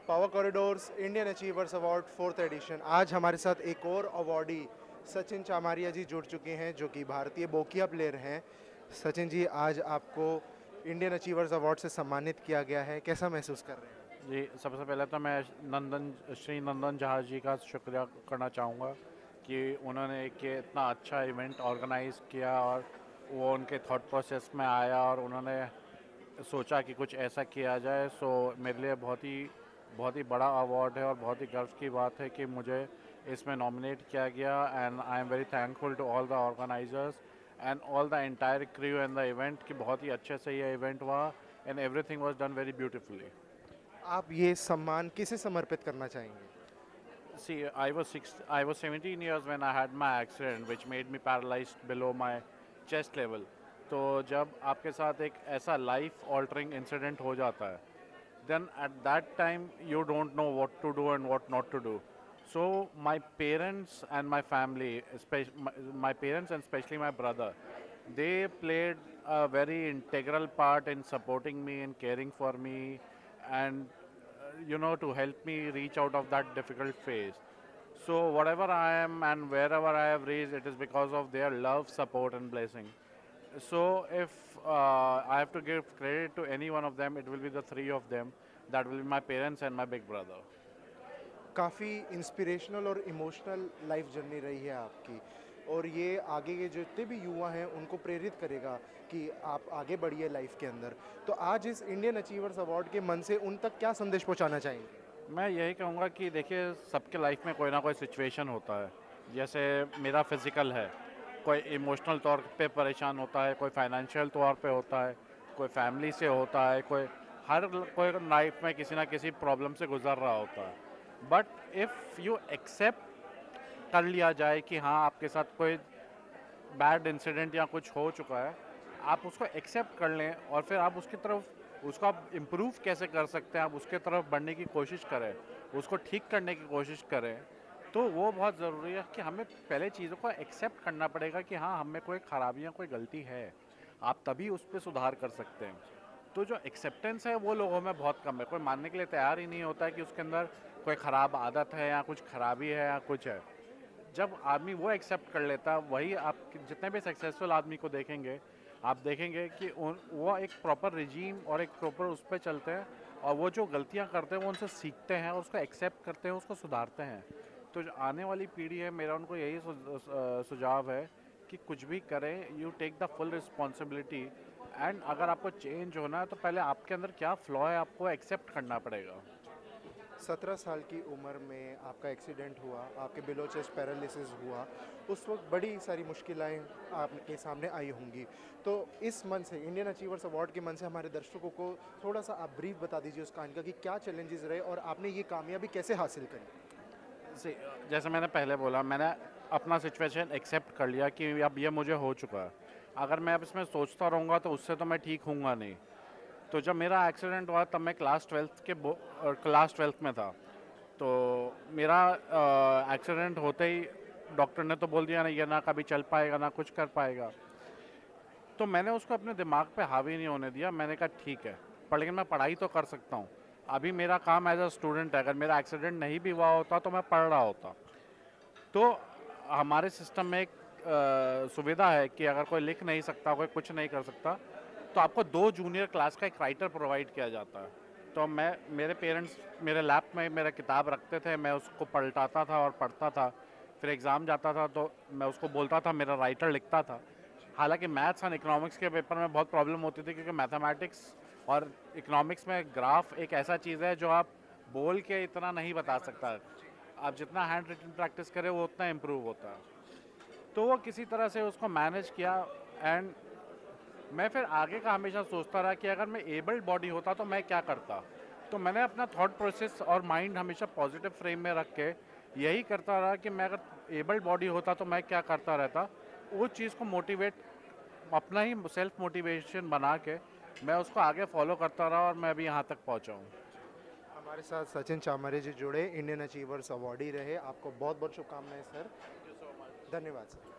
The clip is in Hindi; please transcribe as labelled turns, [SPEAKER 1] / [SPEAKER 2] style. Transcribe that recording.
[SPEAKER 1] Power corridors Indian achievers award 4th edition. आज हमारे साथ एक और अवार्डी सचिन चामारिया जी जुड़ चुके हैं, जो कि भारतीय बोकिया प्लेयर हैं। सचिन जी, आज आपको इंडियन अचीवर्स अवार्ड से सम्मानित किया गया है, कैसा महसूस कर रहे हैं?
[SPEAKER 2] जी, सबसे पहले तो मैं श्री नंदन जहाज जी का शुक्रिया करना चाहूँगा कि उन्होंने एक ये इतना अच्छा इवेंट ऑर्गेनाइज़ किया और वो उनके थॉट प्रोसेस में आया और उन्होंने सोचा कि कुछ ऐसा किया जाए। सो मेरे लिए बहुत ही बड़ा अवार्ड है और बहुत ही गर्व की बात है कि मुझे इसमें नॉमिनेट किया गया। And I am very thankful to all the organisers and all the entire crew and the event कि बहुत ही अच्छे से ये इवेंट हुआ and everything was done very beautifully.
[SPEAKER 1] आप ये सम्मान किसे समर्पित करना चाहेंगे?
[SPEAKER 2] See, I was 17 years when I had my accident, which made me paralyzed below my chest level. तो जब आपके साथ एक ऐसा लाइफ ऑल्टरिंग इंसिडेंट हो जाता है, then at that time you don't know what to do and what not to do. So my parents and my family, my parents and especially my brother, they played a very integral part in supporting me and caring for me and to help me reach out of that difficult phase. So whatever I am and wherever I have reached, it is because of their love, support, and blessing. So if I have to give credit to any one of them, it will be the three of them. That will be my parents and my big brother.
[SPEAKER 1] काफ़ी इंस्पिरेशनल और इमोशनल लाइफ जर्नी रही है आपकी, और ये आगे के जितने भी युवा हैं उनको प्रेरित करेगा कि आप आगे बढ़िए लाइफ के अंदर। तो आज इस इंडियन अचीवर्स अवार्ड के मन से उन तक क्या संदेश पहुंचाना चाहेंगे?
[SPEAKER 2] मैं यही कहूँगा कि देखिए, सबके लाइफ में कोई ना कोई सिचुएशन होता है। जैसे मेरा फिज़िकल है, कोई इमोशनल तौर पे परेशान होता है, कोई फाइनेंशियल तौर पे होता है, कोई फैमिली से होता है, कोई लाइफ में किसी ना किसी प्रॉब्लम से गुजर रहा होता है। बट इफ़ यू एक्सेप्ट कर लिया जाए कि हाँ, आपके साथ कोई बैड इंसिडेंट या कुछ हो चुका है, आप उसको एक्सेप्ट कर लें और फिर आप उसको आप इम्प्रूव कैसे कर सकते हैं, आप उसके तरफ बढ़ने की कोशिश करें, उसको ठीक करने की कोशिश करें, तो वो बहुत ज़रूरी है कि हमें पहले चीज़ों को एक्सेप्ट करना पड़ेगा कि हाँ, हमें कोई ख़राबियाँ, कोई गलती है। आप तभी उस पे सुधार कर सकते हैं। तो जो एक्सेप्टेंस है वो लोगों में बहुत कम है। कोई मानने के लिए तैयार ही नहीं होता है कि उसके अंदर कोई ख़राब आदत है या कुछ ख़राबी है या कुछ है। जब आदमी वो एक्सेप्ट कर लेता है, वही आप जितने भी सक्सेसफुल आदमी को देखेंगे, आप देखेंगे कि वो एक प्रॉपर रिजीम और एक प्रॉपर उस पर चलते हैं और वो जो गलतियां करते हैं वो उनसे सीखते हैं और उसको एक्सेप्ट करते हैं, उसको सुधारते हैं। तो जो आने वाली पीढ़ी है, मेरा उनको यही सुझाव है कि कुछ भी करें, you take the full responsibility. And अगर आपको चेंज होना है तो पहले आपके अंदर क्या फ्लॉ है आपको एक्सेप्ट करना पड़ेगा।
[SPEAKER 1] 17 साल की उम्र में आपका एक्सीडेंट हुआ, आपके बिलो चेस्ट पैरालिसिस हुआ, उस वक्त बड़ी सारी मुश्किलें आपके सामने आई होंगी। तो इस मन से, इंडियन अचीवर्स अवार्ड के मन से हमारे दर्शकों को थोड़ा सा आप ब्रीफ बता दीजिए उस कहानी का कि क्या चैलेंजेस रहे और आपने ये कामयाबी कैसे हासिल करी?
[SPEAKER 2] जैसे मैंने पहले बोला, मैंने अपना सिचुएशन एक्सेप्ट कर लिया कि अब ये मुझे हो चुका है। अगर मैं अब इसमें सोचता रहूँगा तो उससे तो मैं ठीक होऊंगा नहीं। तो जब मेरा एक्सीडेंट हुआ तब मैं क्लास ट्वेल्थ में था। तो मेरा एक्सीडेंट होते ही डॉक्टर ने तो बोल दिया ना, ये ना कभी चल पाएगा ना कुछ कर पाएगा। तो मैंने उसको अपने दिमाग पे हावी नहीं होने दिया। मैंने कहा ठीक है, पर लेकिन मैं पढ़ाई तो कर सकता हूँ। अभी मेरा काम एज अ स्टूडेंट है। अगर मेरा एक्सीडेंट नहीं भी हुआ होता तो मैं पढ़ रहा होता। तो हमारे सिस्टम में एक सुविधा है कि अगर कोई लिख नहीं सकता, कोई कुछ नहीं कर सकता, तो आपको 2 जूनियर क्लास का एक राइटर प्रोवाइड किया जाता है। तो मेरे पेरेंट्स मेरे लैप में मेरा किताब रखते थे, मैं उसको पलटाता था और पढ़ता था। फिर एग्ज़ाम जाता था तो मैं उसको बोलता था, मेरा राइटर लिखता था। हालांकि मैथ्स एंड इकोनॉमिक्स के पेपर में बहुत प्रॉब्लम होती थी, क्योंकि मैथमेटिक्स और इकोनॉमिक्स में ग्राफ एक ऐसा चीज़ है जो आप बोल के इतना नहीं बता सकता। आप जितना हैंड रिटन प्रैक्टिस करें वो उतना इम्प्रूव होता है। तो वो किसी तरह से उसको मैनेज किया। एंड मैं फिर आगे का हमेशा सोचता रहा कि अगर मैं एबल्ड बॉडी होता तो मैं क्या करता। तो मैंने अपना थॉट प्रोसेस और माइंड हमेशा पॉजिटिव फ्रेम में रख के यही करता रहा कि मैं अगर एबल्ड बॉडी होता तो मैं क्या करता रहता। वो चीज़ को मोटिवेट, अपना ही सेल्फ मोटिवेशन बना के मैं उसको आगे फॉलो करता रहा और मैं अभी यहाँ तक पहुँचा हूँ।
[SPEAKER 1] हमारे साथ सचिन चामरे जी जुड़े, इंडियन अचीवर्स अवार्डी रहे। आपको बहुत बहुत शुभकामनाएं सर। धन्यवाद सर।